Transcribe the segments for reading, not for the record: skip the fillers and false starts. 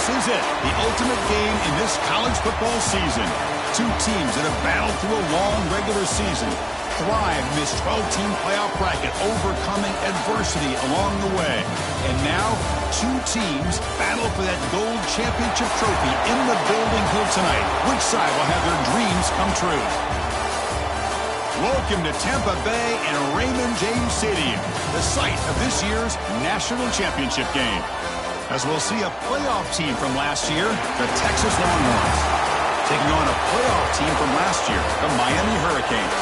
This is it, the ultimate game in this college football season. Two teams that have battled through a long regular season, thrived in this 12-team playoff bracket, overcoming adversity along the way. And now, two teams battle for that gold championship trophy in the building here tonight. Which side will have their dreams come true? Welcome to Tampa Bay and Raymond James Stadium, the site of this year's national championship game. As we'll see a playoff team from last year, the Texas Longhorns, taking on a playoff team from last year, the Miami Hurricanes.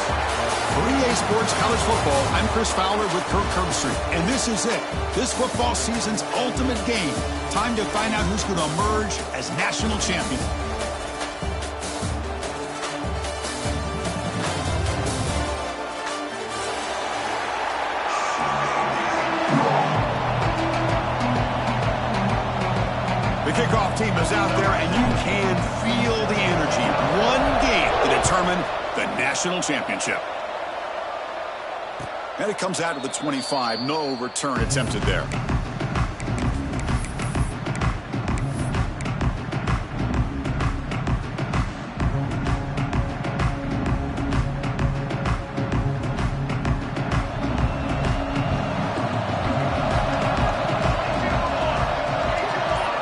For EA Sports College Football, I'm Chris Fowler with Kirk Herbstreit, and this is it, this football season's ultimate game. Time to find out who's going to emerge as national champion. The kickoff team is out there, and you can feel the energy. One game to determine the national championship. And it comes out to the 25. No return attempted there.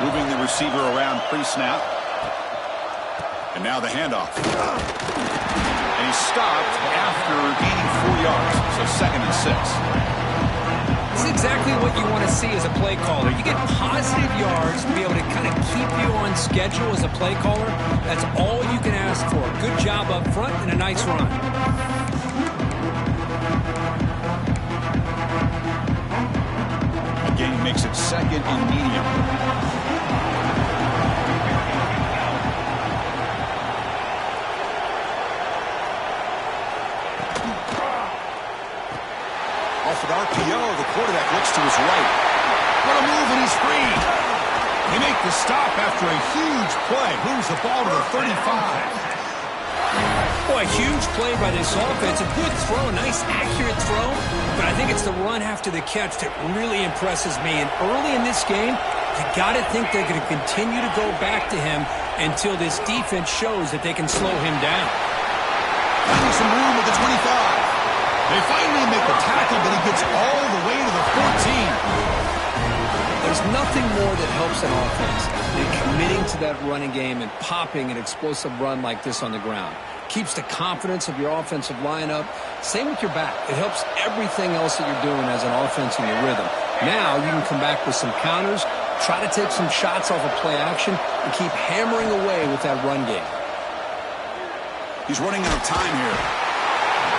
Moving the receiver around pre-snap. And now the handoff. And he stopped after gaining 4 yards. So 2nd and 6. This is exactly what you want to see as a play caller. You get positive yards to be able to kind of keep you on schedule as a play caller. That's all you can ask for. Good job up front and a nice run. Again, makes it 2nd and medium. Off an RPO, the quarterback looks to his right. What a move, and he's free. They make the stop after a huge play. Moves the ball to the 35. Boy, a huge play by this offense. A good throw, a nice accurate throw. But I think it's the run after the catch that really impresses me. And early in this game, you got to think they're going to continue to go back to him until this defense shows that they can slow him down. Finding some room at the 25. They finally make the tackle, but he gets all the way to the 14. There's nothing more that helps an offense than committing to that running game and popping an explosive run like this on the ground. Keeps the confidence of your offensive line up. Same with your back. It helps everything else that you're doing as an offense in your rhythm. Now you can come back with some counters, try to take some shots off of play action, and keep hammering away with that run game. He's running out of time here.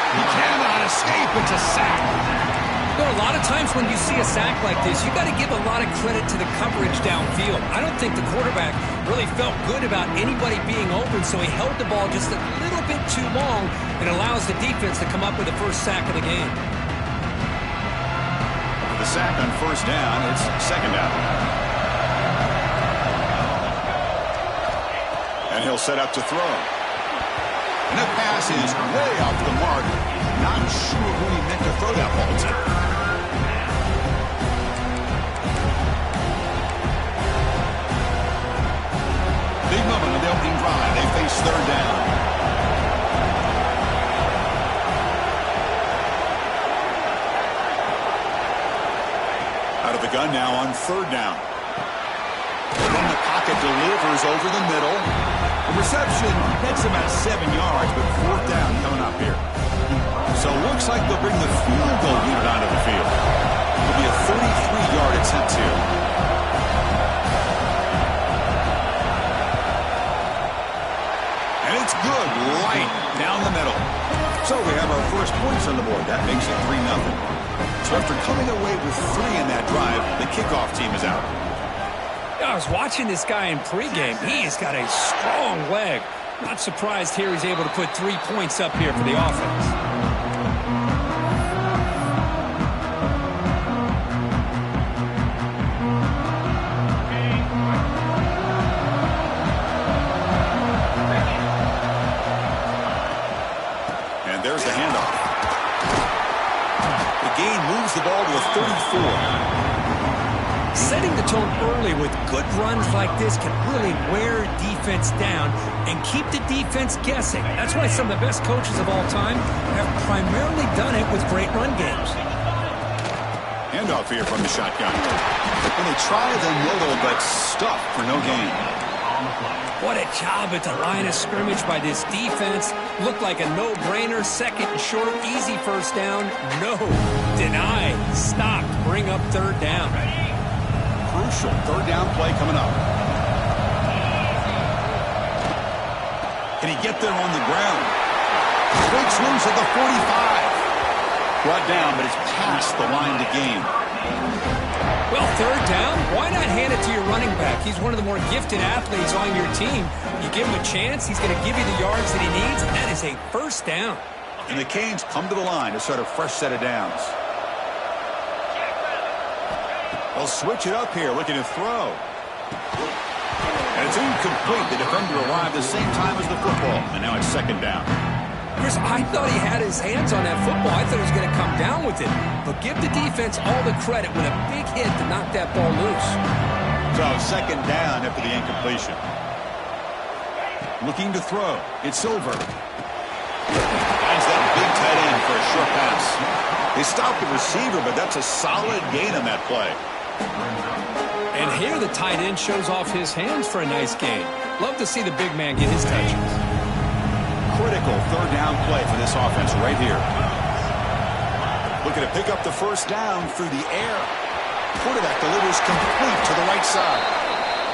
He cannot escape. It's a sack. You know, a lot of times when you see a sack like this, you got to give a lot of credit to the coverage downfield. I don't think the quarterback really felt good about anybody being open, so he held the ball just a little bit too long and allows the defense to come up with the first sack of the game. The sack on 1st down. It's 2nd down. And he'll set up to throw. And the pass is way off the mark. Not sure who he meant to throw that ball to. Big moment of the opening drive. They face 3rd down. Out of the gun now on 3rd down. From the pocket, delivers over the middle. The reception gets him at 7 yards, but 4th down coming up here. So it looks like they'll bring the field goal unit onto the field. It'll be a 33-yard attempt here. And it's good, right down the middle. So we have our first points on the board. That makes it 3-0. So after coming away with 3 in that drive, the kickoff team is out. I was watching this guy in pregame. He has got a strong leg. Not surprised here he's able to put 3 points up here for the offense. And there's the handoff. The gain moves the ball to the 34. Setting the tone early with good runs like this can really wear defense down and keep the defense guessing. That's why some of the best coaches of all time have primarily done it with great run games. Handoff here from the shotgun. And they try the middle, but stuffed for no gain. What a job at the line of scrimmage by this defense. Looked like a no-brainer. Second and short, easy first down. No. Denied. Stopped. Bring up third down. Crucial third down play coming up. Can he get there on the ground? Breaks loose at the 45. Brought down, but it's past the line to gain. Well, third down, why not hand it to your running back? He's one of the more gifted athletes on your team. You give him a chance, he's going to give you the yards that he needs, and that is a first down. And the Canes come to the line to start a fresh set of downs. They'll switch it up here, looking to throw. And it's incomplete. The defender arrived the same time as the football, and now it's second down. Chris, I thought he had his hands on that football. I thought he was going to come down with it. But give the defense all the credit with a big hit to knock that ball loose. So second down after the incompletion. Looking to throw. It's Silver. Finds that big tight end for a short pass. They stopped the receiver, but that's a solid gain on that play. And here the tight end shows off his hands for a nice gain. Love to see the big man get his touches. Critical third down play for this offense right here. Looking to pick up the first down through the air. Quarterback delivers complete to the right side.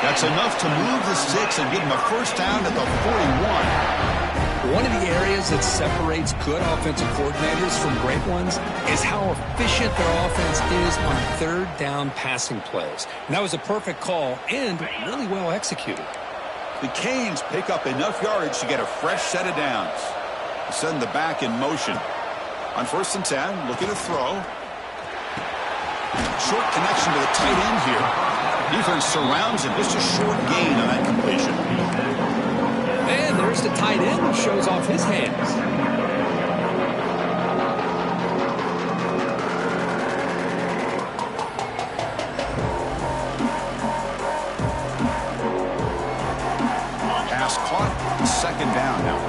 That's enough to move the sticks and give him a first down at the 41. One of the areas that separates good offensive coordinators from great ones is how efficient their offense is on third down passing plays. And that was a perfect call and really well executed. The Canes pick up enough yardage to get a fresh set of downs. Send the back in motion. On first and 10, looking to throw. Short connection to the tight end here. Defense surrounds him. Just a short gain on that completion. And there's the tight end who shows off his hands. Second down now.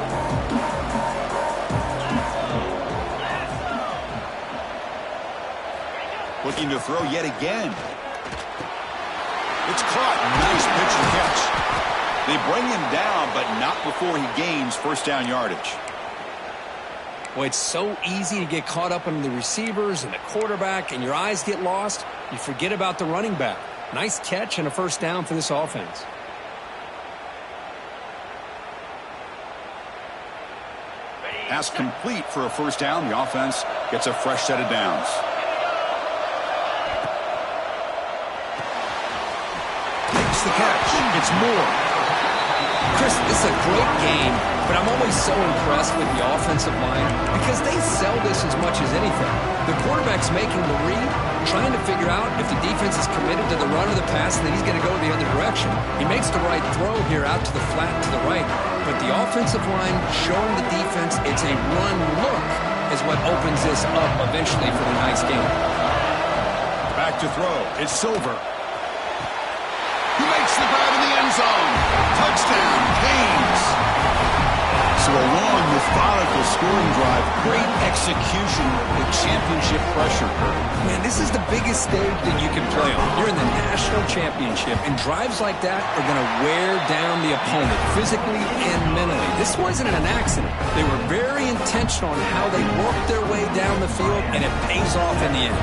Looking to throw yet again. It's caught. Nice pitch and catch. They bring him down, but not before he gains first down yardage. Well, it's so easy to get caught up in the receivers and the quarterback, and your eyes get lost. You forget about the running back. Nice catch and a first down for this offense. Pass complete for a first down. The offense gets a fresh set of downs. Makes the catch. It's Moore. Chris, this is a great game, but I'm always so impressed with the offensive line because they sell this as much as anything. The quarterback's making the read, trying to figure out if the defense is committed to the run or the pass, and then he's going to go the other direction. He makes the right throw here out to the flat to the right, but the offensive line showing the defense it's a run look is what opens this up eventually for the nice game. Back to throw. It's Silver. He makes the grab in the end zone. Touchdown, Canes. So a long, methodical scoring drive. Great execution with championship pressure. Man, this is the biggest stage that you can play on. You're in the national championship, and drives like that are going to wear down the opponent physically and mentally. This wasn't an accident. They were very intentional on how they worked their way down the field, and it pays off in the end.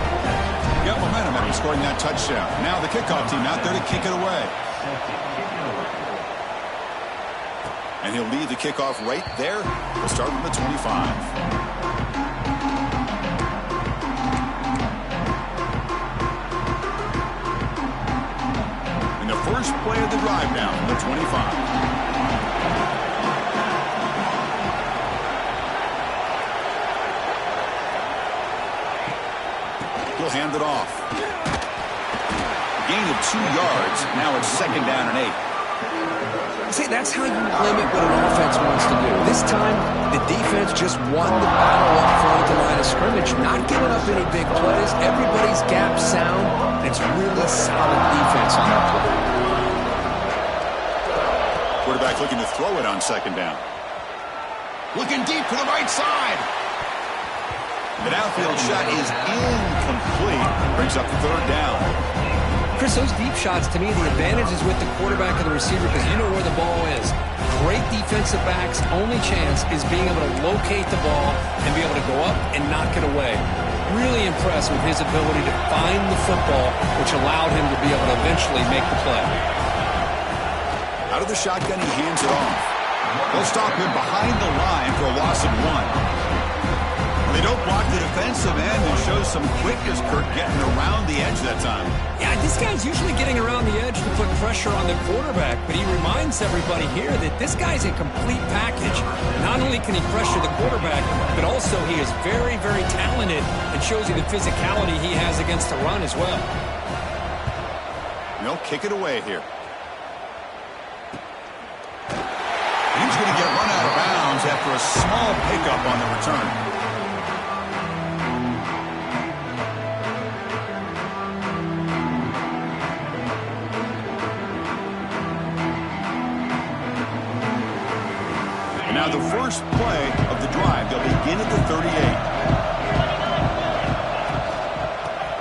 Got momentum after scoring that touchdown. Now the kickoff team out there to kick it away. And he'll lead the kickoff right there. We'll start from the 25. In the first play of the drive now from the 25. He'll hand it off. Gain of 2 yards. Now it's second down and 8. See, that's how you limit what an offense wants to do. This time, the defense just won the battle up front at the line of scrimmage, not giving up any big plays. Everybody's gap sound, and it's really solid defense on that play. Quarterback looking to throw it on second down. Looking deep to the right side. The downfield shot is incomplete. Brings up third down. Chris, those deep shots, to me, the advantage is with the quarterback and the receiver because you know where the ball is. Great defensive backs' only chance is being able to locate the ball and be able to go up and knock it away. Really impressed with his ability to find the football, which allowed him to be able to eventually make the play. Out of the shotgun, he hands it off. They'll stop him behind the line for a loss of 1. They don't block the defensive end and show some quickness, Kirk, getting around the edge that time. Yeah, this guy's usually getting around the edge to put pressure on the quarterback, but he reminds everybody here that this guy's a complete package. Not only can he pressure the quarterback, but also he is very, very talented and shows you the physicality he has against the run as well. They'll kick it away here. He's going to get run out of bounds after a small pickup on the return. Now the first play of the drive, they'll begin at the 38.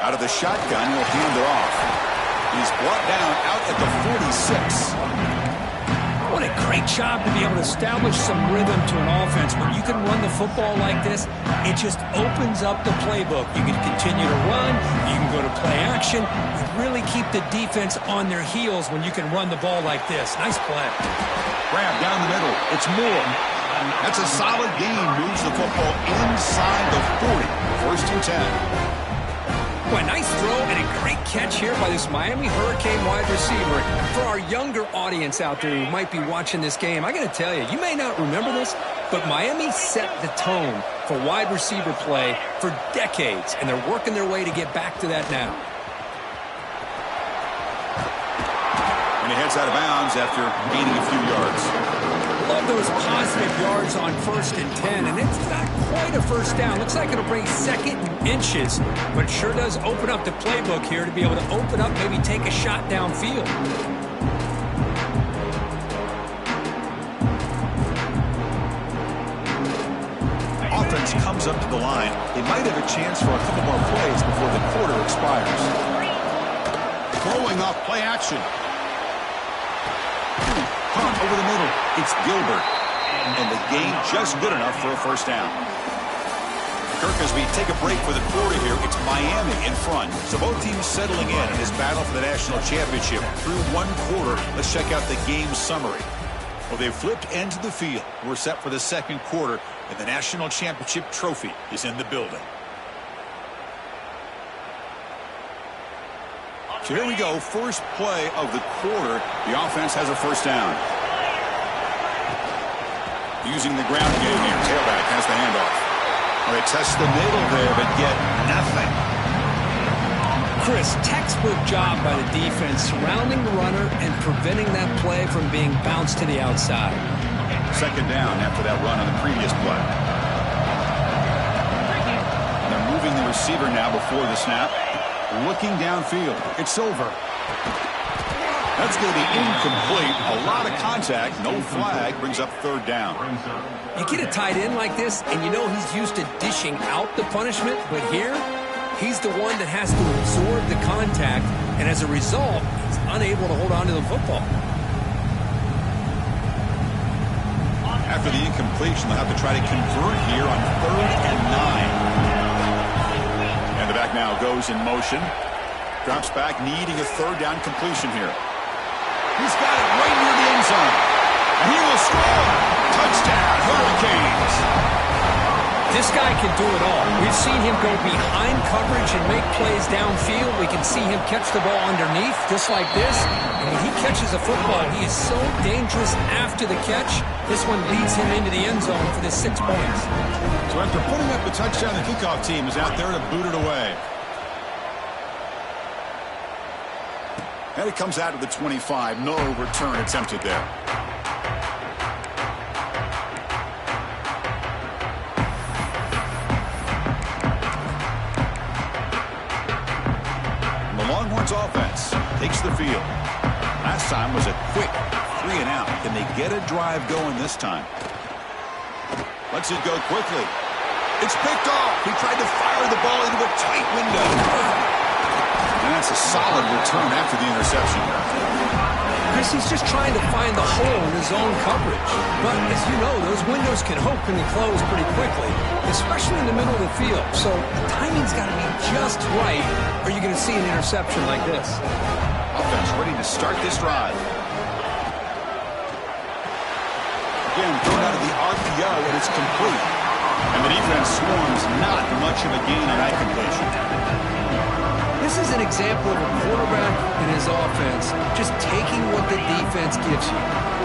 Out of the shotgun, he'll hand it off. He's brought down out at the 46. What a great job to be able to establish some rhythm to an offense. When you can run the football like this, it just opens up the playbook. You can continue to run. You can go to play action. You really keep the defense on their heels when you can run the ball like this. Nice play. Grab down the middle. It's Moore. That's a solid gain. Moves the football inside the 40. First and 10. Boy, nice throw and a great catch here by this Miami Hurricane wide receiver. For our younger audience out there who might be watching this game, I got to tell you, you may not remember this, but Miami set the tone for wide receiver play for decades, and they're working their way to get back to that now. And he heads out of bounds after gaining a few yards. Love those positive yards on 1st and 10, and it's not quite a first down. Looks like it'll bring second and inches, but it sure does open up the playbook here to be able to open up, maybe take a shot downfield. Offense comes up to the line. They might have a chance for a couple more plays before the quarter expires. Throwing off play action. Punt over the middle. It's Gilbert. And the gain just good enough for a first down. Kirk, as we take a break for the quarter here, it's Miami in front. So both teams settling in this battle for the national championship through one quarter. Let's check out the game summary. Well, they've flipped ends of the field. We're set for the second quarter, and the national championship trophy is in the building. So here we go, first play of the quarter. The offense has a first down. Using the ground game here, tailback has the handoff. Well, they test the middle there, but get nothing. Chris, textbook job by the defense surrounding the runner and preventing that play from being bounced to the outside. Second down after that run on the previous play. And they're moving the receiver now before the snap. Looking downfield. It's Silver. That's going to be incomplete. A lot of contact. No flag. Brings up third down. You get a tight end like this, and you know he's used to dishing out the punishment, but here, he's the one that has to absorb the contact, and as a result, he's unable to hold on to the football. After the incompletion, they'll have to try to convert here on 3rd and 9. And the back now goes in motion. Drops back, needing a third down completion here. He's got it right near the end zone. And he will score. Touchdown, Hurricanes. This guy can do it all. We've seen him go behind coverage and make plays downfield. We can see him catch the ball underneath, just like this. And when he catches a football, he is so dangerous after the catch. This one leads him into the end zone for the 6 points. So after putting up the touchdown, the kickoff team is out there to boot it away. And it comes out of the 25. No return attempted there. And the Longhorns offense takes the field. Last time was a quick 3-and-out. Can they get a drive going this time. Lets it go quickly. It's picked off. He tried to fire the ball into a tight window. And that's a solid return after the interception. Chris, he's just trying to find the hole in his own coverage. But as you know, those windows can open and close pretty quickly, especially in the middle of the field. So the timing's got to be just right, or you're going to see an interception like this. Offense ready to start this drive. Again, thrown out of the RPO, and it's complete. And the defense swarms, not much of a gain on that completion. This is an example of a quarterback and his offense just taking what the defense gives you.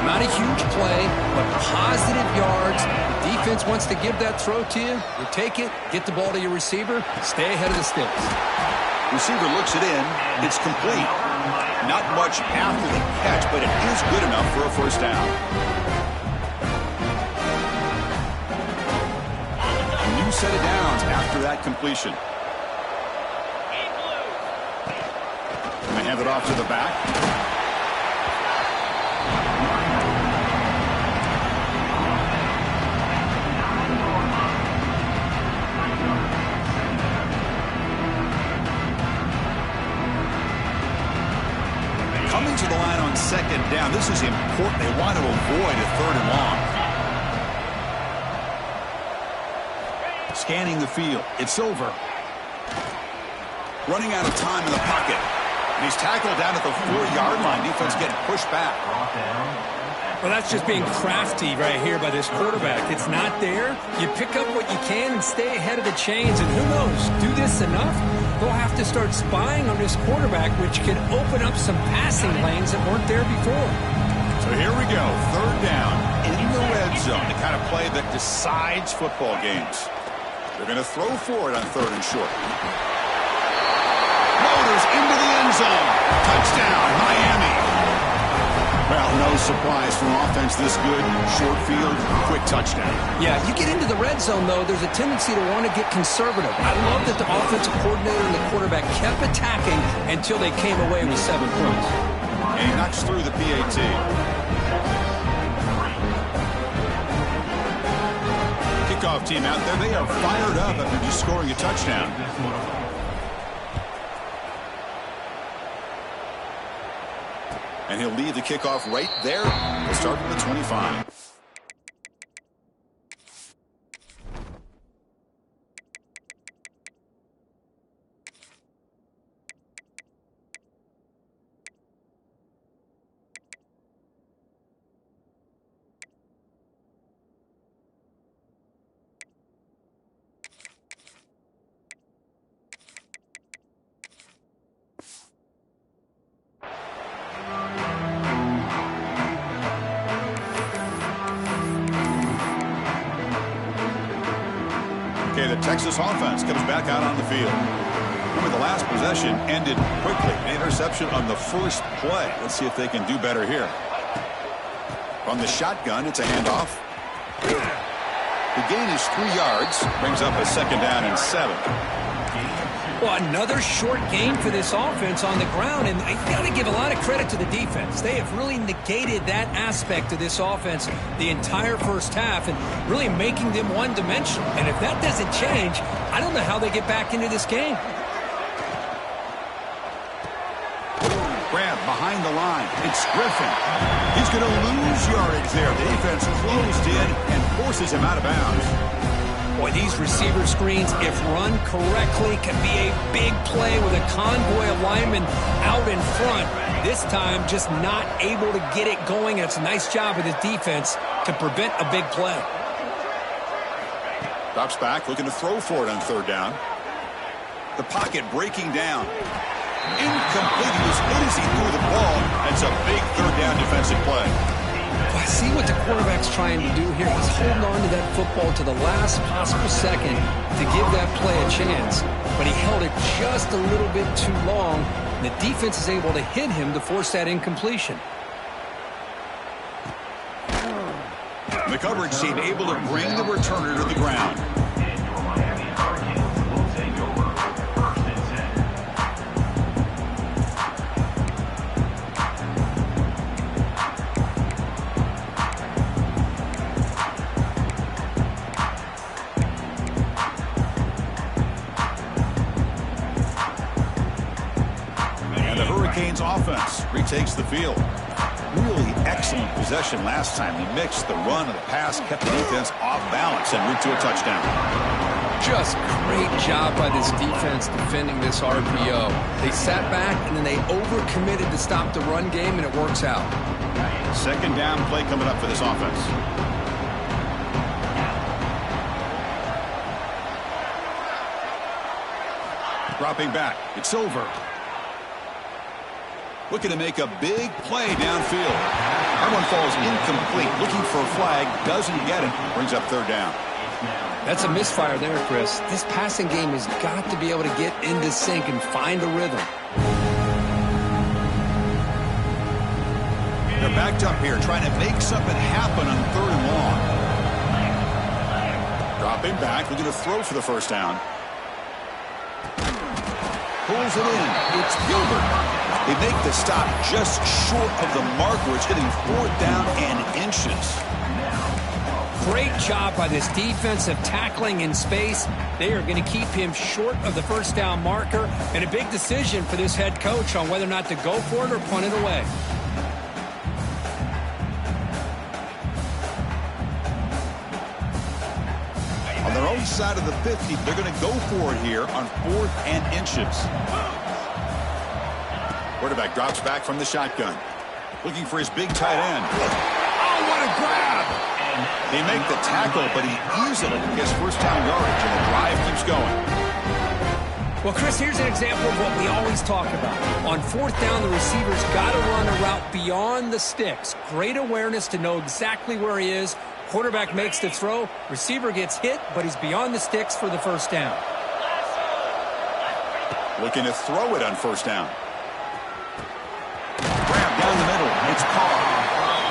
Not a huge play, but positive yards. The defense wants to give that throw to you. You take it, get the ball to your receiver, stay ahead of the sticks. Receiver looks it in. It's complete. Not much after the catch, but it is good enough for a first down. A new set of downs after that completion. They hand it off to the back. Coming to the line on second down. This is important. They want to avoid a third and long. Scanning the field. It's over. Running out of time in the pocket. And he's tackled down at the 4-yard line. Defense getting pushed back. Well, that's just being crafty right here by this quarterback. It's not there. You pick up what you can and stay ahead of the chains. And who knows, do this enough, they'll have to start spying on this quarterback, which can open up some passing lanes that weren't there before. So here we go. Third down in the red zone. The kind of play that decides football games. They're going to throw for it on third and short. Into the end zone. Touchdown, Miami. Well, no surprise from offense this good. Short field, quick touchdown. Yeah, you get into the red zone, though, there's a tendency to want to get conservative. I love that the offensive coordinator and the quarterback kept attacking until they came away with 7 points. And he knocks through the PAT. Kickoff team out there. They are fired up after just scoring a touchdown. And he'll leave the kickoff right there. We'll start from the 25. Okay, the Texas offense comes back out on the field. Remember, the last possession ended quickly. An interception on the first play. Let's see if they can do better here. From the shotgun, it's a handoff. The gain is 3 yards. Brings up a second down and 7. Well, another short gain for this offense on the ground, and I got to give a lot of credit to the defense. They have really negated that aspect of this offense the entire first half and really making them one-dimensional. And if that doesn't change, I don't know how they get back into this game. Grab behind the line. It's Griffin. He's going to lose yardage there. The defense closed in and forces him out of bounds. Boy, these receiver screens, if run correctly, can be a big play with a convoy of linemen out in front. This time, just not able to get it going. It's a nice job of the defense to prevent a big play. Drops back, looking to throw for it on third down. The pocket breaking down. Incomplete. He was hit as he threw the ball. That's a big third down defensive play. I see what the quarterback's trying to do here. He's holding on to that football to the last possible second to give that play a chance. But he held it just a little bit too long. And the defense is able to hit him to force that incompletion. The coverage team able to bring the returner to the ground. offense retakes the field. Really excellent possession last time. They mixed the run and the pass, kept the defense off balance and route to a touchdown. Just great job by this defense defending this RPO. They sat back and then they overcommitted to stop the run game, and it works out. Second down play coming up for this offense. Dropping back. It's over. Looking to make a big play downfield. That one falls incomplete. Looking for a flag. Doesn't get it. Brings up third down. That's a misfire there, Chris. This passing game has got to be able to get into sync and find a rhythm. They're backed up here trying to make something happen on third and long. Dropping back. Looking to throw for the first down. Pulls it in. It's Gilbert. They make the stop just short of the marker. It's getting fourth down and inches. Great job by this defensive tackling in space. They are going to keep him short of the first down marker, and a big decision for this head coach on whether or not to go for it or punt it away. On their own side of the 50, they're going to go for it here on fourth and inches. Quarterback drops back from the shotgun. Looking for his big tight end. Oh, what a grab! They make the tackle, but he easily gets first-down yardage, and the drive keeps going. Well, Chris, here's an example of what we always talk about. On fourth down, the receiver's got to run a route beyond the sticks. Great awareness to know exactly where he is. Quarterback makes the throw. Receiver gets hit, but he's beyond the sticks for the first down. Looking to throw it on first down. Grab down the middle. It's Carr.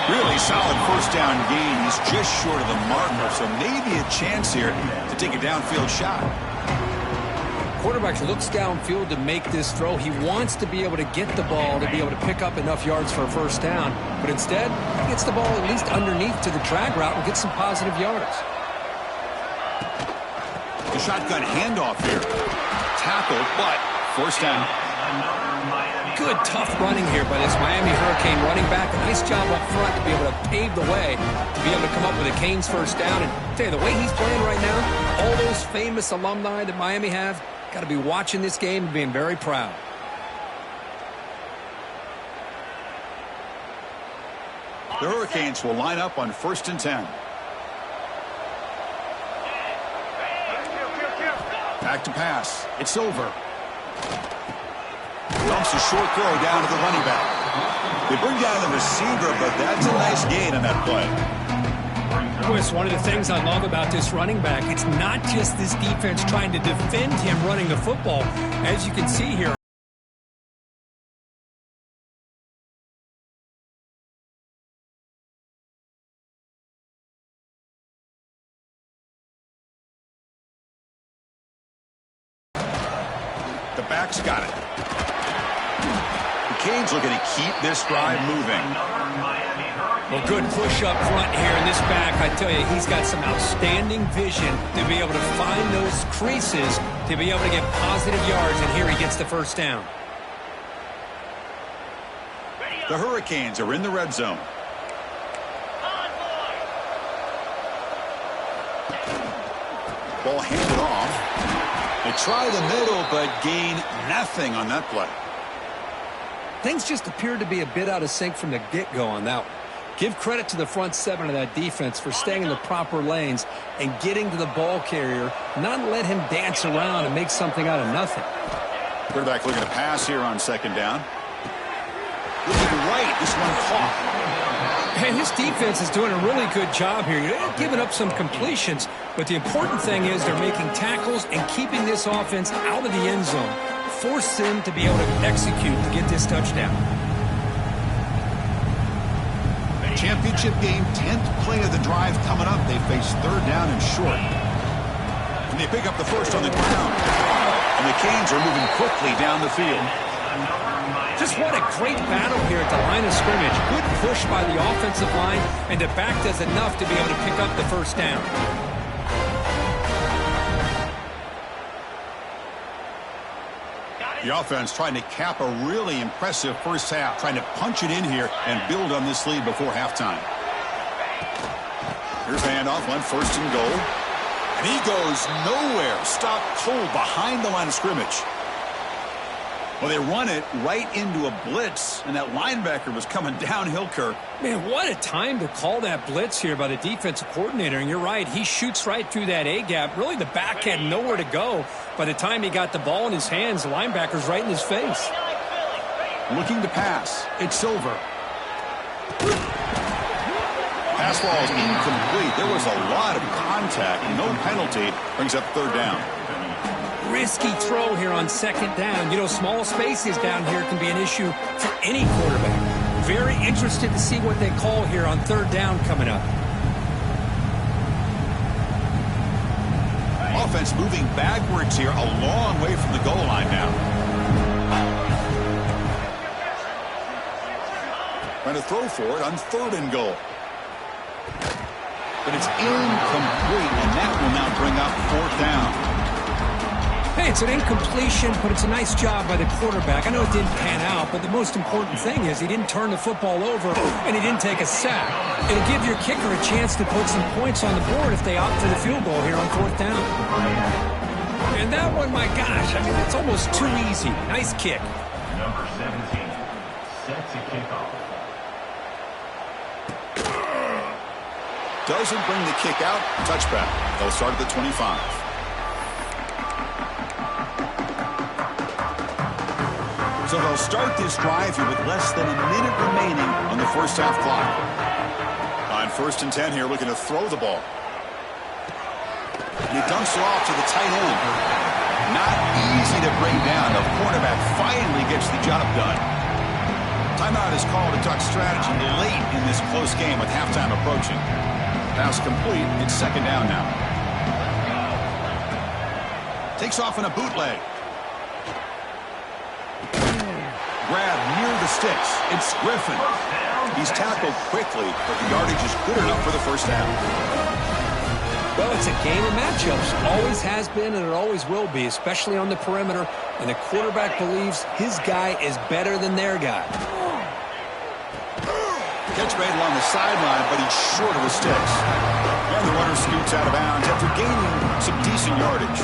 Really solid first down gain. He's just short of the marker, so maybe a chance here to take a downfield shot. Quarterback looks downfield to make this throw. He wants to be able to get the ball to be able to pick up enough yards for a first down, but instead he gets the ball at least underneath to the drag route and gets some positive yards. The shotgun handoff here. Tackle, but first down. Good, tough running here by this Miami Hurricane running back. A nice job up front to be able to pave the way, to be able to come up with a Canes first down. And I'll tell you, the way he's playing right now, all those famous alumni that Miami have, got to be watching this game and being very proud. The Hurricanes will line up on 1st and 10. Back to pass. It's over. Dumps a short throw down to the running back. They bring down the receiver, but that's a nice gain on that play. Chris, one of the things I love about this running back, it's not just this defense trying to defend him running the football. As you can see here, the back's got it. The Canes looking to keep this drive moving. well, good push up front here in this back. I tell you, he's got some outstanding vision to be able to find those creases, to be able to get positive yards, and here he gets the first down. The Hurricanes are in the red zone. Ball handed off. They try the middle, but gain nothing on that play. Things just appeared to be a bit out of sync from the get-go on that one. Give credit to the front seven of that defense for staying in the proper lanes and getting to the ball carrier, not let him dance around and make something out of nothing. Quarterback looking to pass here on 2nd down. Looking right, this one caught. And his defense is doing a really good job here. They're giving up some completions, but the important thing is they're making tackles and keeping this offense out of the end zone. Force them to be able to execute and get this touchdown. Championship game, 10th play of the drive coming up. They face 3rd down and short. And they pick up the first on the ground. And the Canes are moving quickly down the field. Just what a great battle here at the line of scrimmage. Good push by the offensive line, and the back does enough to be able to pick up the first down. The offense trying to cap a really impressive first half, trying to punch it in here and build on this lead before halftime. Here's the handoff on 1st and goal. And he goes nowhere. Stopped cold behind the line of scrimmage. Well, they run it right into a blitz, and that linebacker was coming downhill, Kirk. Man, what a time to call that blitz here by the defensive coordinator. And you're right, he shoots right through that A-gap. Really, the back had nowhere to go. By the time he got the ball in his hands, the linebacker's right in his face. Looking to pass. It's Silver. Pass ball is incomplete. There was a lot of contact. No penalty. Brings up 3rd down. Risky throw here on 2nd down. You know, small spaces down here can be an issue for any quarterback. Very interested to see what they call here on 3rd down coming up. Offense moving backwards here, a long way from the goal line now. Trying to throw for it on 3rd and goal. But it's incomplete, and that will now bring up 4th down. Hey, it's an incompletion, but it's a nice job by the quarterback. I know it didn't pan out, but the most important thing is he didn't turn the football over and he didn't take a sack. It'll give your kicker a chance to put some points on the board if they opt for the field goal here on 4th down. And that one, my gosh, I mean, it's almost too easy. Nice kick. Number 17 sets a kickoff. Doesn't bring the kick out. Touchback. They'll start at the 25. So they'll start this drive here with less than a minute remaining on the first half clock. On 1st and 10 here, looking to throw the ball. And he dumps it off to the tight end. Not easy to bring down. The cornerback finally gets the job done. Timeout is called to talk strategy late in this close game with halftime approaching. Pass complete. It's 2nd down now. Takes off in a bootleg. Grab near the sticks. It's Griffin. He's tackled quickly, but the yardage is good enough for the first down. Well, it's a game of matchups. Always has been, and it always will be, especially on the perimeter. And the quarterback believes his guy is better than their guy. Catch made along the sideline, but he's short of the sticks. And the runner scoots out of bounds after gaining some decent yardage.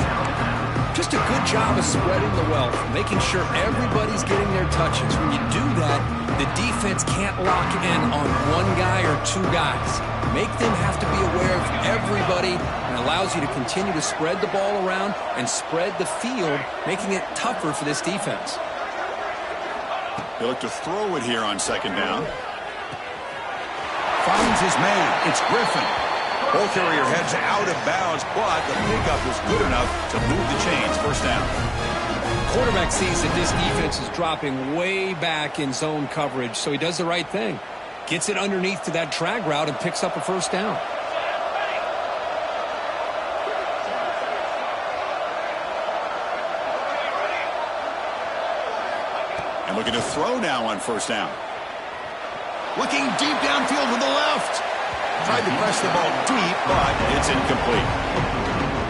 Just a good job of spreading the wealth, making sure everybody's getting their touches. When you do that, the defense can't lock in on one guy or 2 guys. Make them have to be aware of everybody, and allows you to continue to spread the ball around and spread the field, making it tougher for this defense. They look to throw it here on 2nd down. Finds his man. It's Griffin. Ball carrier heads out of bounds, but the pickup is good enough to move the chains. First down. Quarterback sees that this defense is dropping way back in zone coverage, so he does the right thing. Gets it underneath to that drag route and picks up a first down. And looking to throw now on 1st down. Looking deep downfield to the left. Tried to press the ball deep, but it's incomplete.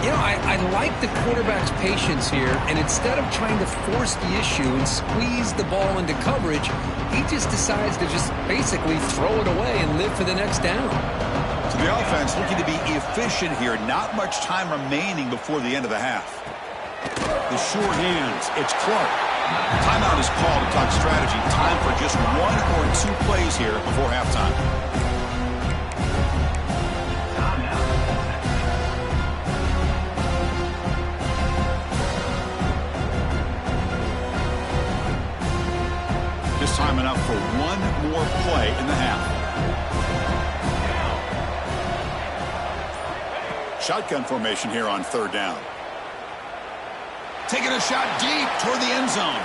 You know, I like the quarterback's patience here, and instead of trying to force the issue and squeeze the ball into coverage, he just decides to just basically throw it away and live for the next down. So the offense looking to be efficient here. Not much time remaining before the end of the half. The sure hands. It's Clark. Timeout is called to talk strategy. Time for just 1 or 2 plays here before halftime. Just time enough for 1 more play in the half. Shotgun formation here on 3rd down. Taking a shot deep toward the end zone.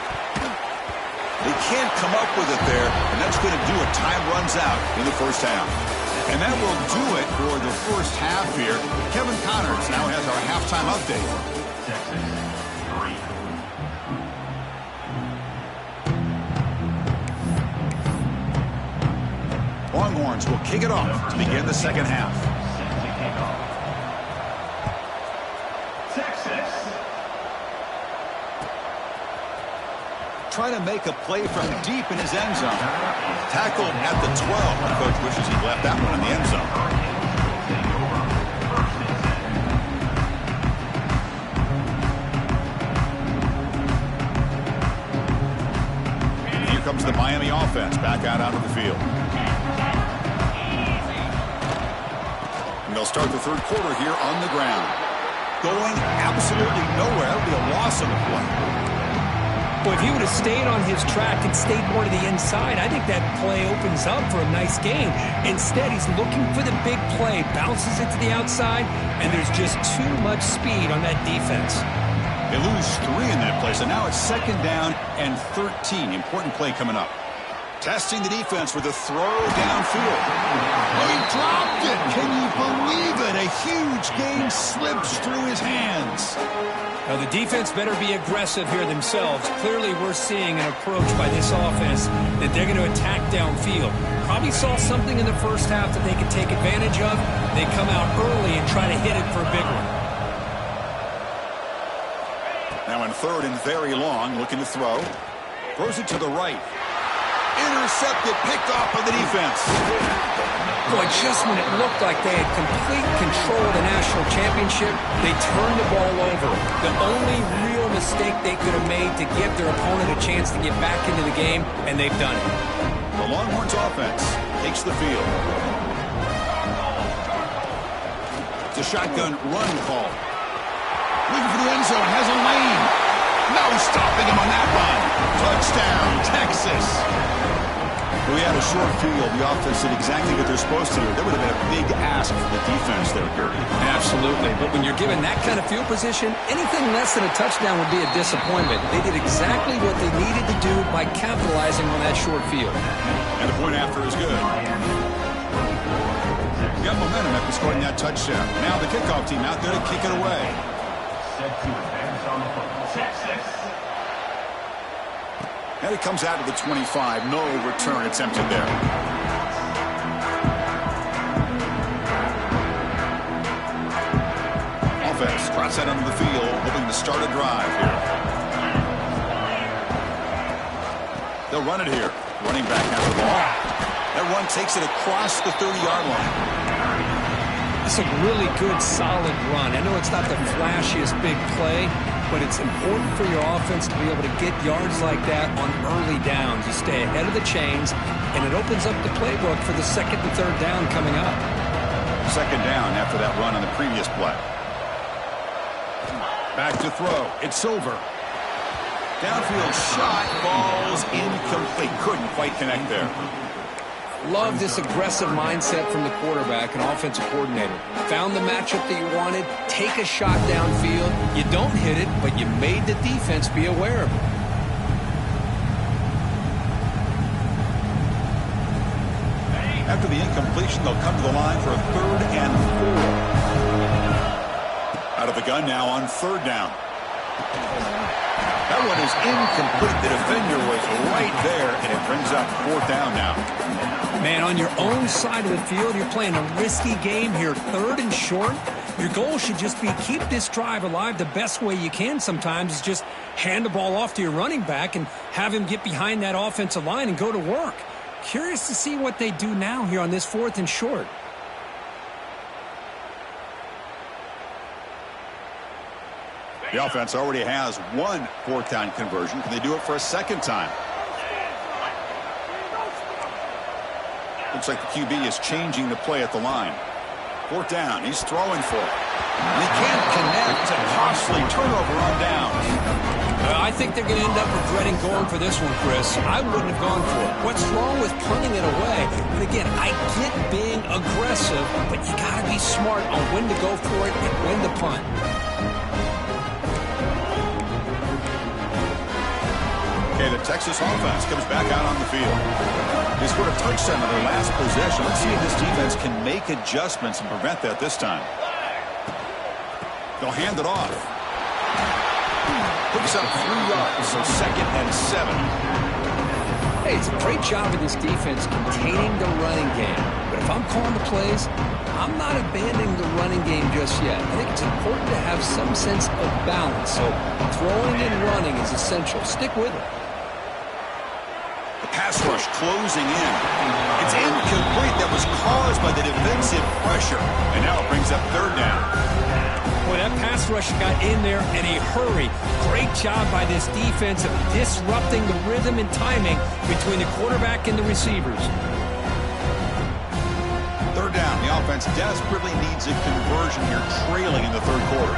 They can't come up with it there, and that's going to do it. Time runs out in the first half. And that will do it for the first half here. Kevin Connors now has our halftime update. Longhorns will kick it off to begin the second half. try to make a play from deep in his end zone. Tackled at the 12. The coach wishes he left that one in the end zone. Here comes the Miami offense back out onto the field. And they'll start the third quarter here on the ground. Going absolutely nowhere. It'll be a loss on the play. Well, if he would have stayed on his track and stayed more to the inside, I think that play opens up for a nice game. Instead, he's looking for the big play, bounces it to the outside, and there's just too much speed on that defense. They lose 3 in that play, so now it's 2nd down and 13. Important play coming up. Testing the defense with a throw downfield. He dropped it. Can you believe it? A huge game slips through his hands. Now, the defense better be aggressive here themselves. Clearly, we're seeing an approach by this offense that they're going to attack downfield. Probably saw something in the first half that they could take advantage of. They come out early and try to hit it for a big one. Now in 3rd and very long, looking to throw. Throws it to the right. Intercepted, picked off by the defense. Boy, just when it looked like they had complete control of the national championship, they turned the ball over. The only real mistake they could have made to give their opponent a chance to get back into the game, and they've done it. The Longhorns offense takes the field. It's a shotgun run call. Looking for the end zone, has a lane. No stopping him on that run. Touchdown, Texas. We had a short field. The offense did exactly what they're supposed to do. That would have been a big ask for the defense there, Gertie. Absolutely. But when you're given that kind of field position, anything less than a touchdown would be a disappointment. They did exactly what they needed to do by capitalizing on that short field. And the point after is good. Got momentum after scoring that touchdown. Now the kickoff team out there to kick it away. Set to advance on the football. Texas. And it comes out of the 25. No return attempted there. Offense trots out onto the field, hoping to start a drive here. They'll run it here. Running back has the ball. That run takes it across the 30-yard line. It's a really good, solid run. I know it's not the flashiest big play, but it's important for your offense to be able to get yards like that on early downs. You stay ahead of the chains, and it opens up the playbook for the 2nd and 3rd down coming up. 2nd down after that run on the previous play. Back to throw. It's over. Downfield shot falls incomplete. Couldn't quite connect there. Love this aggressive mindset from the quarterback and offensive coordinator. Found the matchup that you wanted, take a shot downfield. You don't hit it, but you made the defense be aware of it. After the incompletion, they'll come to the line for a 3rd and 4. Out of the gun now on 3rd down. That one is incomplete. The defender was right there, and it brings up 4th down now. Man, on your own side of the field, you're playing a risky game here. 3rd and short. Your goal should just be keep this drive alive the best way you can sometimes is just hand the ball off to your running back and have him get behind that offensive line and go to work. Curious to see what they do now here on this 4th and short. The offense already has one 4th down conversion. Can they do it for a 2nd time? Looks like the QB is changing the play at the line. 4th down. He's throwing for it. And he can't connect. A costly turnover on downs. I think they're going to end up regretting going for this one, Chris. I wouldn't have gone for it. What's wrong with punting it away? And again, I get being aggressive, but you got to be smart on when to go for it and when to punt. Okay, the Texas offense comes back out on the field. They scored a touchdown on their last possession. Let's see if this defense can make adjustments and prevent that this time. They'll hand it off. Picks up 3 yards, so 2nd and 7. Hey, it's a great job of this defense containing the running game. But if I'm calling the plays, I'm not abandoning the running game just yet. I think it's important to have some sense of balance. So throwing and running is essential. Stick with it. pass rush closing in. It's incomplete. That was caused by the defensive pressure. And now it brings up third down. Boy, that pass rush got in there in a hurry. Great job by this defense of disrupting the rhythm and timing between the quarterback and the receivers. Third down. The offense desperately needs a conversion here, trailing in the third quarter.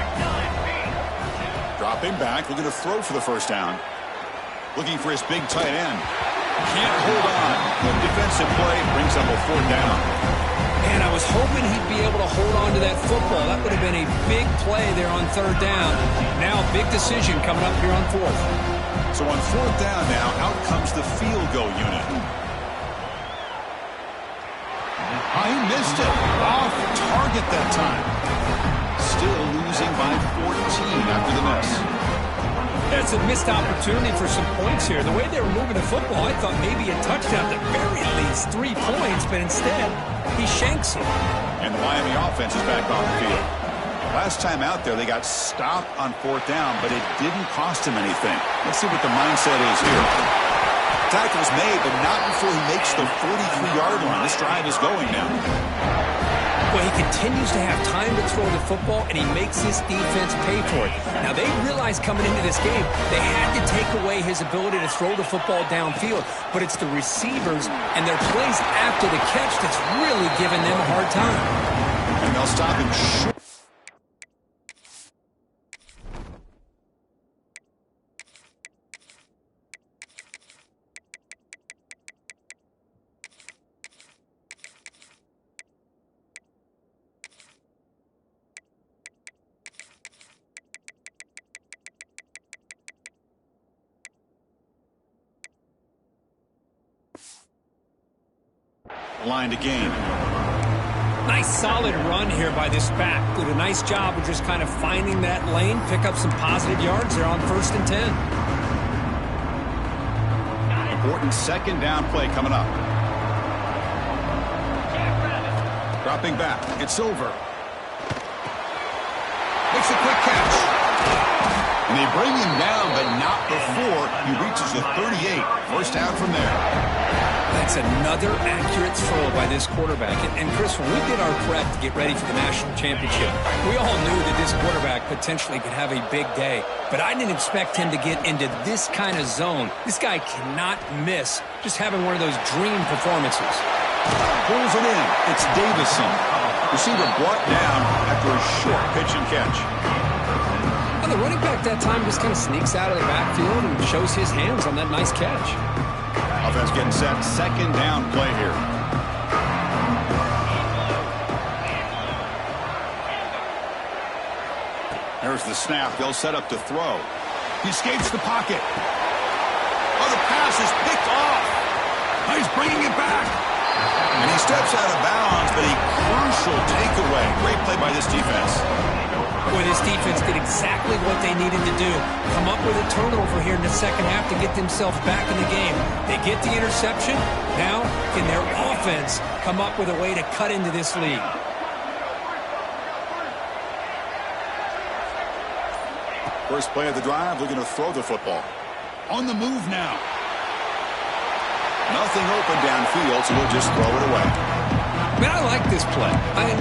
Dropping back, looking to throw for the first down. Looking for his big tight end. Can't hold on. Good defensive play brings up a fourth down. And I was hoping he'd be able to hold on to that football. That would have been a big play there on third down. Now a big decision coming up here on fourth. So on fourth down now, out comes the field goal unit. He missed it. Off target that time. Still losing by 14 after the miss. That's a missed opportunity for some points here. The way they were moving the football, I thought maybe a touchdown, at the very least 3 points, but instead he shanks it. And the Miami offense is back on the field. Last time out there, they got stopped on fourth down, but it didn't cost him anything. Let's see what the mindset is here. Tackle's made, but not before he makes the 43-yard line. This drive is going now. Well, he continues to have time to throw the football, and he makes his defense pay for it. Now, they realized coming into this game, they had to take away his ability to throw the football downfield. But it's the receivers and their plays after the catch that's really giving them a hard time. And they'll stop him short. Line to gain. Nice solid run here by this back. Did a nice job of just kind of finding that lane, pick up some positive yards there on 1st and 10. Important second down play coming up. Dropping back. It's over. Makes a quick catch. And they bring him down, but not before he reaches the 38. First down from there. That's another accurate throw by this quarterback. And Chris, when we did our prep to get ready for the national championship, we all knew that this quarterback potentially could have a big day. But I didn't expect him to get into this kind of zone. This guy cannot miss just having one of those dream performances. Pulls it in. It's Davison. Receiver brought down after a short pitch and catch. Well, the running back that time just kind of sneaks out of the backfield and shows his hands on that nice catch. Offense getting set. Second down play here. There's the snap. They'll set up to throw. He escapes the pocket. Oh, the pass is picked off. Oh, he's bringing it back. And he steps out of bounds, but a crucial takeaway. Great play by this defense. Boy, this defense did exactly what they needed to do. Come up with a turnover here in the second half to get themselves back in the game. They get the interception. Now, can their offense come up with a way to cut into this lead? First play of the drive, looking to throw the football. On the move now. Nothing open downfield, so we'll just throw it away. Man, I like this play.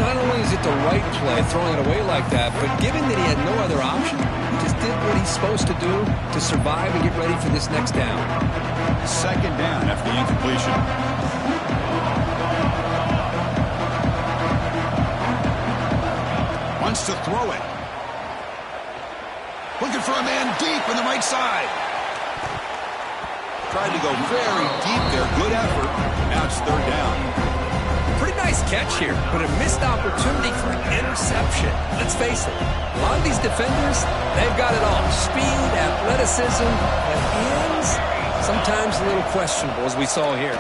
Not only is it the right play, throwing it away like that, but given that he had no other option, he just did what he's supposed to do to survive and get ready for this next down. Second down after the incompletion. Wants to throw it. Looking for a man deep on the right side. Tried to go very deep there. Good effort. Now it's third down. Pretty nice catch here, but a missed opportunity for an interception. Let's face it, a lot of these defenders, they've got it all. Speed, athleticism, but hands, sometimes a little questionable, as we saw here.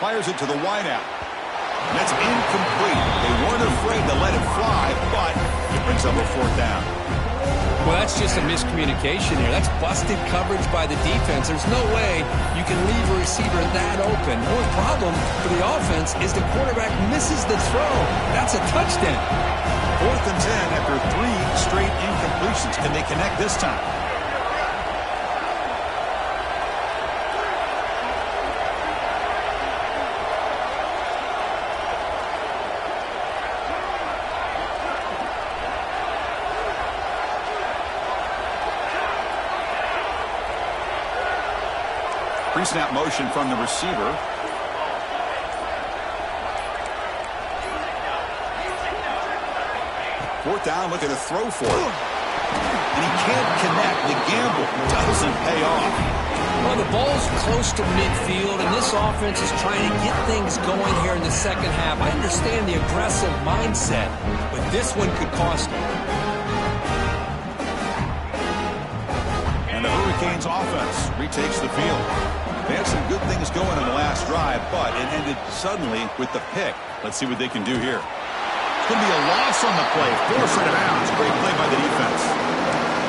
Fires it to the wideout. And that's incomplete. They weren't afraid to let it fly, but it brings up a fourth down. Well, that's just a miscommunication here. That's busted coverage by the defense. There's no way you can leave a receiver that open. The only problem for the offense is the quarterback misses the throw. That's a touchdown. 4th and 10 after 3 straight incompletions. Can they connect this time? Pre-snap motion from the receiver. Fourth down, looking to throw for it. And he can't connect. The gamble doesn't pay off. Well, the ball's close to midfield, and this offense is trying to get things going here in the second half. I understand the aggressive mindset, but this one could cost them. And the Hurricanes offense retakes the field. They had some good things going in the last drive, but it ended suddenly with the pick. Let's see what they can do here. It's going to be a loss on the play. Forced out of bounds. Great play by the defense.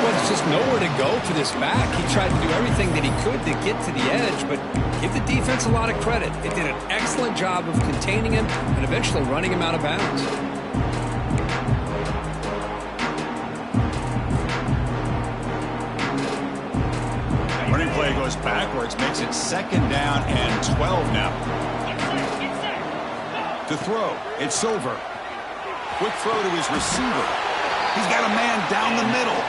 Well, there's just nowhere to go for this back. He tried to do everything that he could to get to the edge, but give the defense a lot of credit. They did an excellent job of containing him and eventually running him out of bounds. Running play goes backwards, makes it second down and 12 now. To throw, it's Silver. Quick throw to his receiver. He's got a man down the middle.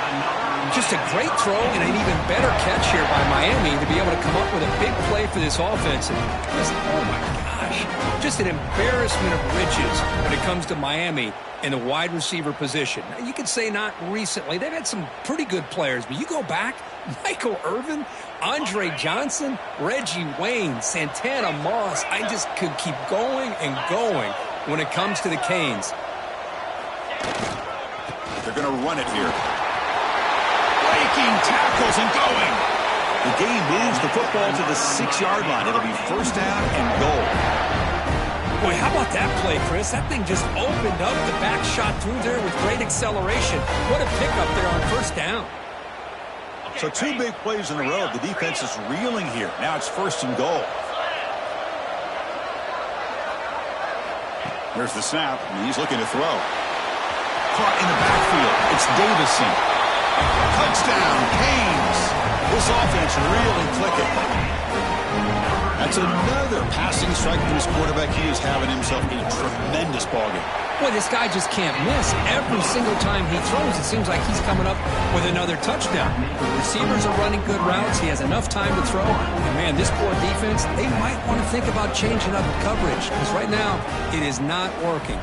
Just a great throw and an even better catch here by Miami to be able to come up with a big play for this offense. And just, oh my gosh, just an embarrassment of riches when it comes to Miami in the wide receiver position. Now, you could say not recently. They've had some pretty good players, but you go back, Michael Irvin, Andre Johnson, Reggie Wayne, Santana Moss. I just could keep going and going when it comes to the Canes. They're going to run it here. Breaking tackles and going. The game moves the football to the 6-yard line. It'll be first down and goal. Boy, how about that play, Chris? That thing just opened up. The back shot through there with great acceleration. What a pickup there on first down. So 2 big plays in a row. The defense is reeling here. Now it's first and goal. There's the snap, and he's looking to throw. Caught in the backfield. It's Davison. Touchdown, Canes. This offense really clicking. That's another passing strike from his quarterback. He is having himself a tremendous ballgame. Boy, this guy just can't miss. Every single time he throws, it seems like he's coming up with another touchdown. The receivers are running good routes. He has enough time to throw. And, man, this poor defense, they might want to think about changing up coverage because right now it is not working.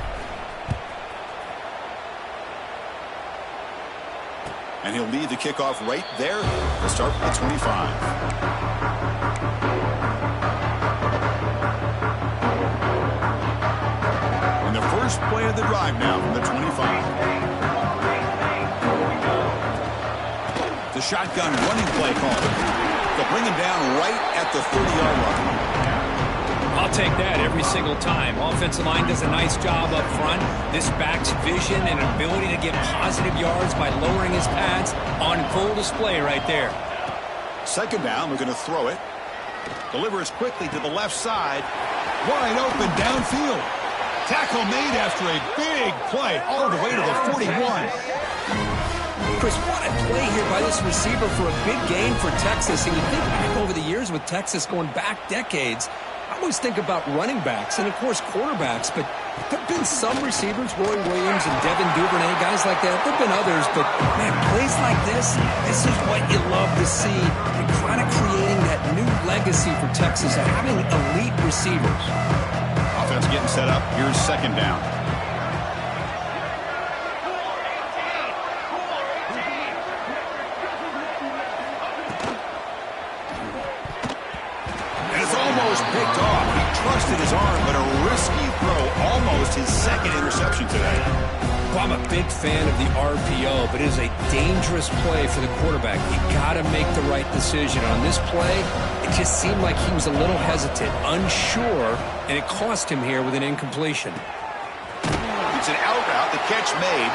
And he'll lead the kickoff right there to start with the 25. And the first play of the drive now from the 25. The shotgun running play called. They'll bring him down right at the 30-yard line. I'll take that every single time. Offensive line does a nice job up front. This back's vision and ability to get positive yards by lowering his pads on full display right there. Second down, we're going to throw it. Delivers quickly to the left side. Wide open downfield. Tackle made after a big play all the way to the 41. Chris, what a play here by this receiver for a big gain for Texas. And you think back over the years with Texas going back decades, I always think about running backs and, of course, quarterbacks, but there have been some receivers, Roy Williams and Devin Duvernay, guys like that. There have been others, but, man, plays like this is what you love to see. And kind of creating that new legacy for Texas of having elite receivers. Offense getting set up. Here's second down. Picked off. He trusted his arm, but a risky throw. Almost his second interception today. Well, I'm a big fan of the RPO, but it is a dangerous play for the quarterback. You got to make the right decision. On this play, it just seemed like he was a little hesitant, unsure, and it cost him here with an incompletion. It's an out route. The catch made.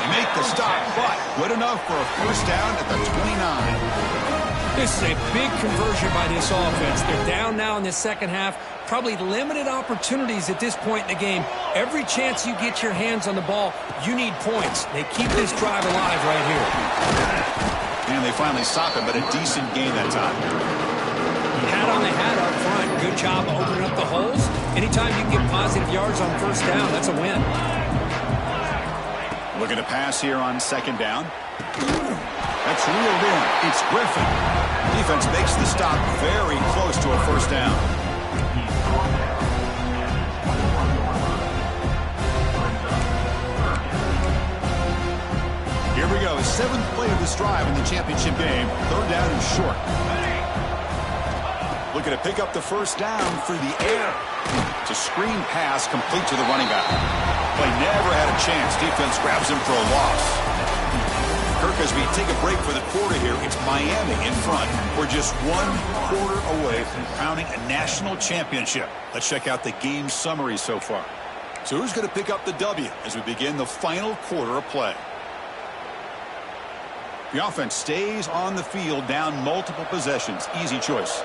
They make the stop, but good enough for a first down at the 29. This is a big conversion by this offense. They're down now in the second half. Probably limited opportunities at this point in the game. Every chance you get your hands on the ball, you need points. They keep this drive alive right here. And they finally stop it, but a decent gain that time. Hat on the hat up front. Good job opening up the holes. Anytime you can get positive yards on first down, that's a win. Looking to pass here on second down. That's reeled in. It's Griffin. Defense makes the stop very close to a first down. Here we go. 7th play of this drive in the championship game. 3rd down and short. Looking to pick up the first down through the air. It's a screen pass complete to the running back. Play never had a chance. Defense grabs him for a loss. Kirk, as we take a break for the quarter here, it's Miami in front. We're just 1 quarter away from crowning a national championship. Let's check out the game summary so far. So who's going to pick up the W as we begin the final quarter of play? The offense stays on the field, down multiple possessions. Easy choice.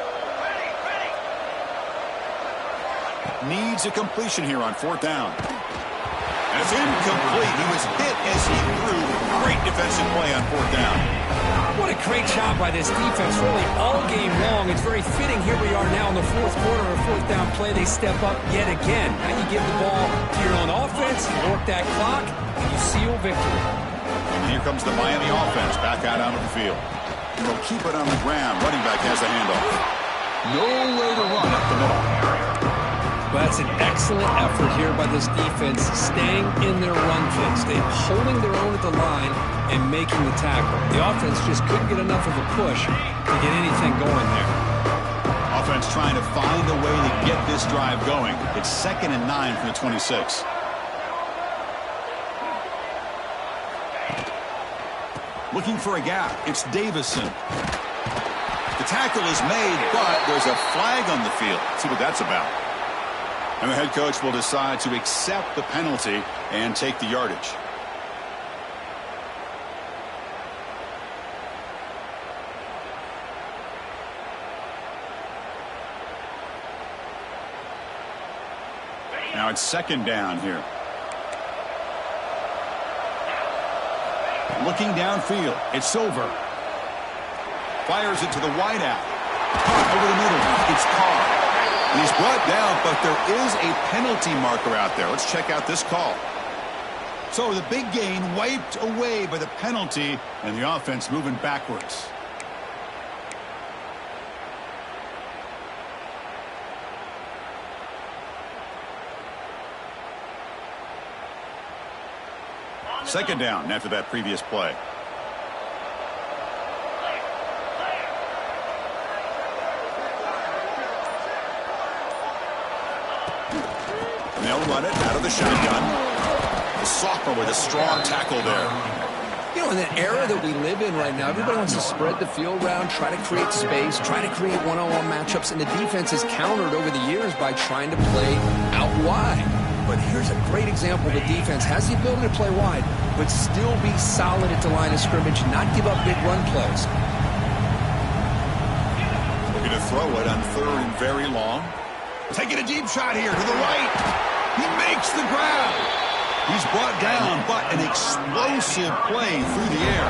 Needs a completion here on 4th down. And it's incomplete. He was hit as he threw. Great defensive play on 4th down. What a great job by this defense, really all game long. It's very fitting. Here we are now in the 4th quarter, a 4th down play. They step up yet again. Now you give the ball to your own offense, you work that clock, and you seal victory. And here comes the Miami offense back out onto the field. They'll keep it on the ground. Running back has the handoff. No way to run up the middle. But that's an excellent effort here by this defense, staying in their run fix. They're holding their own at the line and making the tackle. The offense just couldn't get enough of a push to get anything going there. Offense trying to find a way to get this drive going. It's 2nd and 9 from the 26. Looking for a gap. It's Davison. The tackle is made, but there's a flag on the field. Let's see what that's about. And the head coach will decide to accept the penalty and take the yardage. Now it's 2nd down here. Looking downfield. It's Silver. Fires it to the wideout. Caught over the middle. It's Carr. And he's brought down, but there is a penalty marker out there. Let's check out this call. So the big gain wiped away by the penalty, and the offense moving backwards. Second down after that previous play. And they'll run it out of the shotgun. The sophomore with a strong tackle there. You know, in the era that we live in right now, everybody wants to spread the field around, try to create space, try to create one-on-one matchups, and the defense has countered over the years by trying to play out wide. But here's a great example. The defense has the ability to play wide, but still be solid at the line of scrimmage, not give up big run plays. Looking to throw it on 3rd and very long. Taking a deep shot here to the right. He makes the grab. He's brought down, but an explosive play through the air.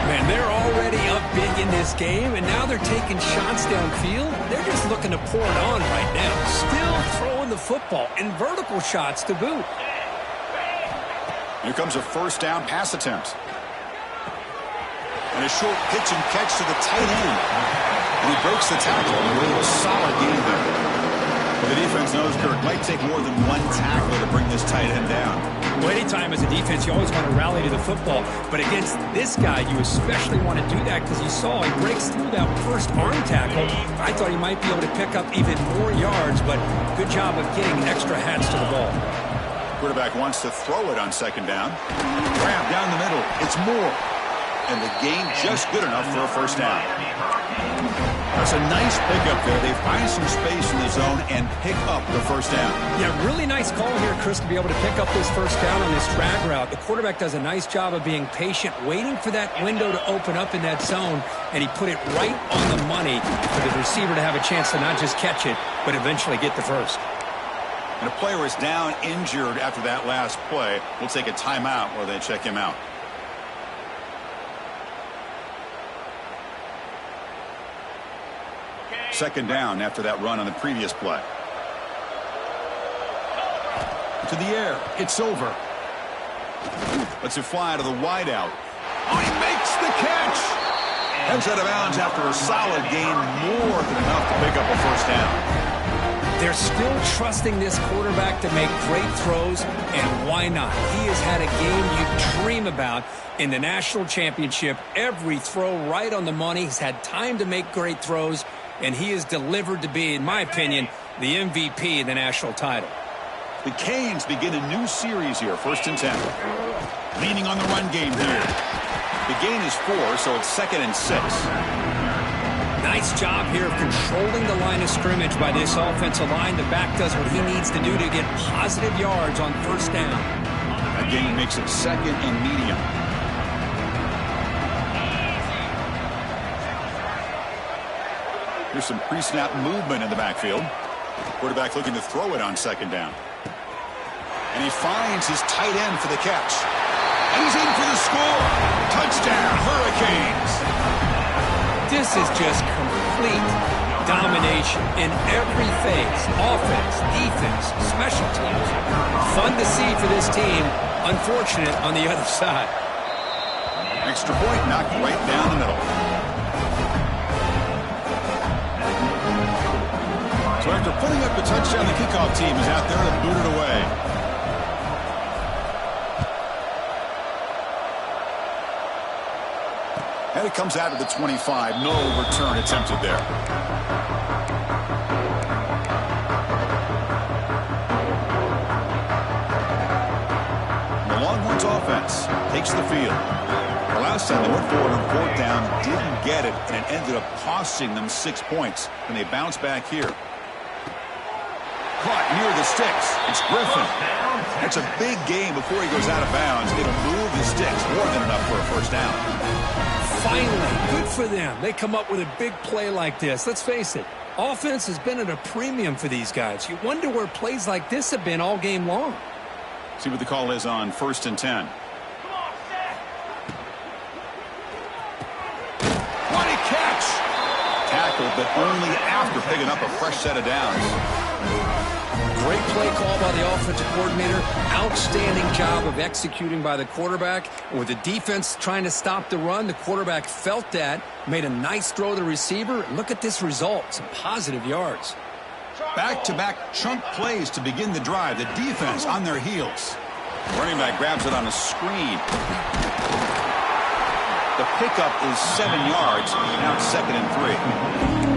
Man, they're already up big in this game, and now they're taking shots downfield. They're just looking to pour it on right now. Still throwing the football, and vertical shots to boot. Here comes a 1st down pass attempt. And a short pitch and catch to the tight end. And he breaks the tackle. A really solid game there. But the defense knows Kirk might take more than one tackle to bring this tight end down. Well, anytime as a defense, you always want to rally to the football. But against this guy, you especially want to do that because you saw he breaks through that first arm tackle. I thought he might be able to pick up even more yards, but good job of getting extra hats to the ball. Quarterback wants to throw it on 2nd down. Grab down the middle. It's Moore. And the gain just good enough for a 1st down. That's a nice pickup there. They find some space in the zone and pick up the 1st down. Yeah, really nice call here, Chris, to be able to pick up this 1st down on this drag route. The quarterback does a nice job of being patient, waiting for that window to open up in that zone, and he put it right on the money for the receiver to have a chance to not just catch it, but eventually get the first. And a player is down injured after that last play. We'll take a timeout while they check him out. Second down after that run on the previous play. To the air. It's over. Lets it fly to the wideout. Oh, he makes the catch. Heads out of bounds after a solid gain, more than enough to pick up a first down. They're still trusting this quarterback to make great throws, and why not? He has had a game you dream about in the national championship. Every throw right on the money. He's had time to make great throws, and he is delivered to be, in my opinion, the MVP of the national title. The Canes begin a new series here, 1st and 10. Leaning on the run game here. The gain is 4, so it's 2nd and 6. Nice job here of controlling the line of scrimmage by this offensive line. The back does what he needs to do to get positive yards on 1st down. That gain makes it 2nd and medium. Here's some pre-snap movement in the backfield. Quarterback looking to throw it on 2nd down. And he finds his tight end for the catch. And he's in for the score. Touchdown, Hurricanes. This is just complete domination in every phase. Offense, defense, special teams. Fun to see for this team. Unfortunate on the other side. Extra point knocked right down the middle. So after putting up the touchdown, the kickoff team is out there to boot it away. And it comes out of the 25. No return attempted there. The Longhorns offense takes the field. The last time they went forward on 4th down, didn't get it, and it ended up costing them 6 points. And they bounce back here. Caught near the sticks. It's Griffin. It's a big game before he goes out of bounds. It'll move the sticks, more than enough for a first down. Finally, good for them. They come up with a big play like this. Let's face it, offense has been at a premium for these guys. You wonder where plays like this have been all game long. See what the call is on 1st and 10. What a catch! Tackled, but only after picking up a fresh set of downs. Great play call by the offensive coordinator. Outstanding job of executing by the quarterback. With the defense trying to stop the run, the quarterback felt that, made a nice throw to the receiver. Look at this result, some positive yards. Back-to-back chunk plays to begin the drive. The defense on their heels. Running back grabs it on a screen. The pickup is 7 yards. Now it's 2nd and 3.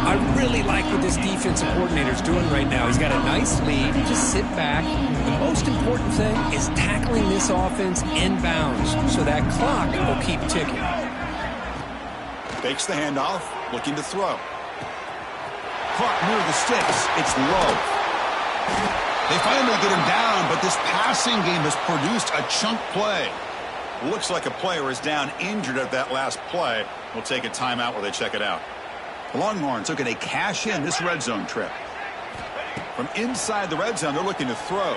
I really like what this defensive coordinator is doing right now. He's got a nice lead. Just sit back. The most important thing is tackling this offense inbounds so that clock will keep ticking. Fakes the handoff, looking to throw. Caught near the sticks. It's low. They finally get him down, but this passing game has produced a chunk play. Looks like a player is down injured at that last play. We'll take a timeout while they check it out. The Longhorns looking to cash in this red zone trip. From inside the red zone, they're looking to throw.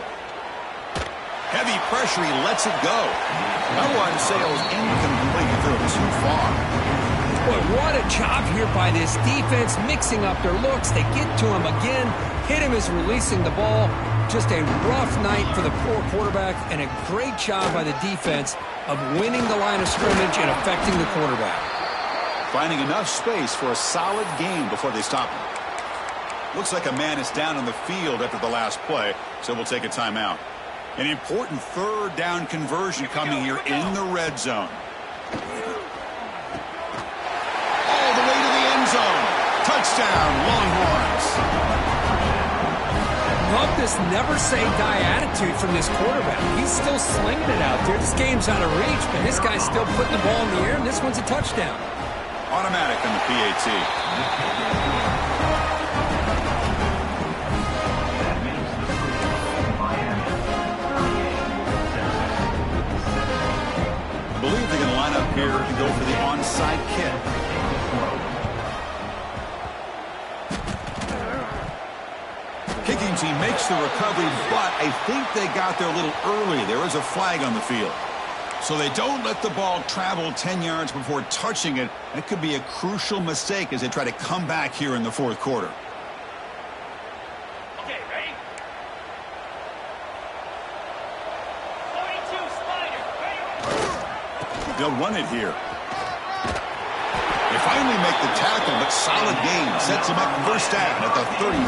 Heavy pressure, he lets it go. Otherwise, say it was incomplete. He threw it too far. Boy, what a job here by this defense, mixing up their looks. They get to him again, hit him as releasing the ball. Just a rough night for the poor quarterback, and a great job by the defense of winning the line of scrimmage and affecting the quarterback. Finding enough space for a solid game before they stop him. Looks like a man is down on the field after the last play, so we'll take a timeout. An important 3rd down conversion coming here in the red zone. All the way to the end zone. Touchdown, Longhorns. Love this never say die attitude from this quarterback. He's still slinging it out there. This game's out of reach, but this guy's still putting the ball in the air, and this one's a touchdown. Automatic on the PAT. I believe they're going to line up here and go for the onside kick. Kicking team makes the recovery, but I think they got there a little early. There is a flag on the field. So they don't let the ball travel 10 yards before touching it. That could be a crucial mistake as they try to come back here in the 4th quarter. Okay, ready? 42 Spider. Ready? They'll run it here. finally make the tackle, but solid gain. Sets him up first down at the 33.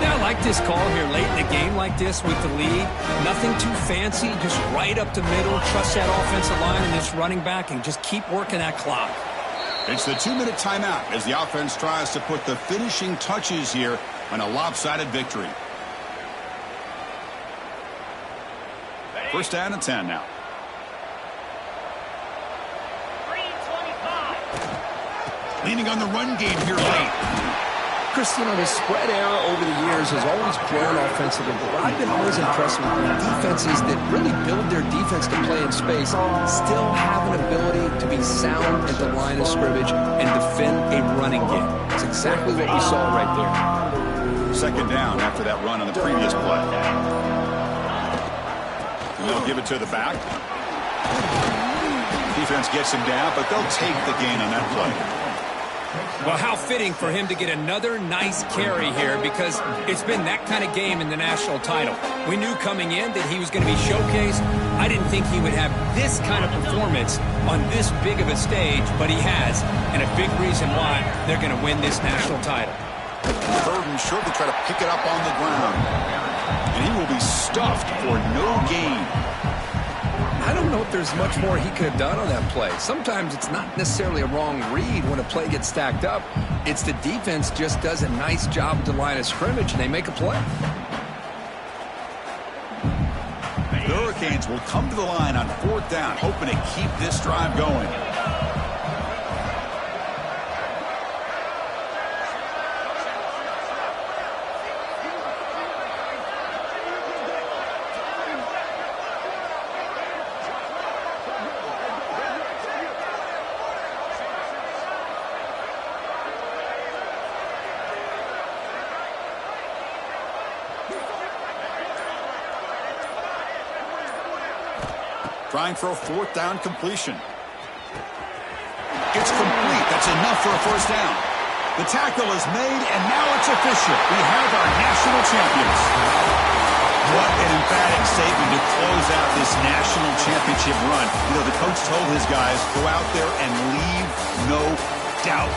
Yeah, I like this call here late in the game like this with the lead. Nothing too fancy, just right up the middle. Trust that offensive line and this running back and just keep working that clock. It's the 2-minute timeout as the offense tries to put the finishing touches here on a lopsided victory. First down and 10 now. Leaning on the run game here late. Chris, you know, the spread era over the years has always grown offensively, but I've been always impressed with defenses that really build their defense to play in space, still have an ability to be sound at the line of scrimmage and defend a running game. That's exactly what we saw right there. Second down after that run on the previous play. And they'll give it to the back. Defense gets him down, but they'll take the gain on that play. Well, how fitting for him to get another nice carry here because it's been that kind of game in the national title. We knew coming in that he was going to be showcased. I didn't think he would have this kind of performance on this big of a stage, but he has, and a big reason why they're going to win this national title. Third and short to try to pick it up on the ground. And he will be stuffed for no gain. I don't know if there's much more he could have done on that play. Sometimes it's not necessarily a wrong read when a play gets stacked up. It's the defense just does a nice job at the line of scrimmage, and they make a play. The Hurricanes will come to the line on fourth down, hoping to keep this drive going. Trying for a fourth down completion. It's complete. That's enough for a first down. The tackle is made, and now it's official. We have our national champions. What an emphatic statement to close out this national championship run. You know, the coach told his guys, go out there and leave no doubt.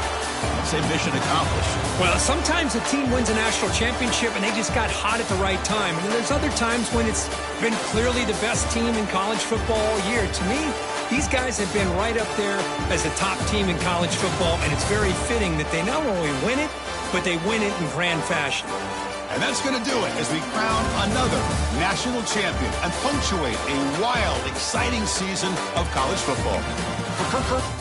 Say mission accomplished. Well, sometimes a team wins a national championship and they just got hot at the right time. And then there's other times when it's been clearly the best team in college football all year. To me, these guys have been right up there as a top team in college football, and it's very fitting that they not only win it, but they win it in grand fashion. And that's going to do it as we crown another national champion and punctuate a wild, exciting season of college football. For Kirk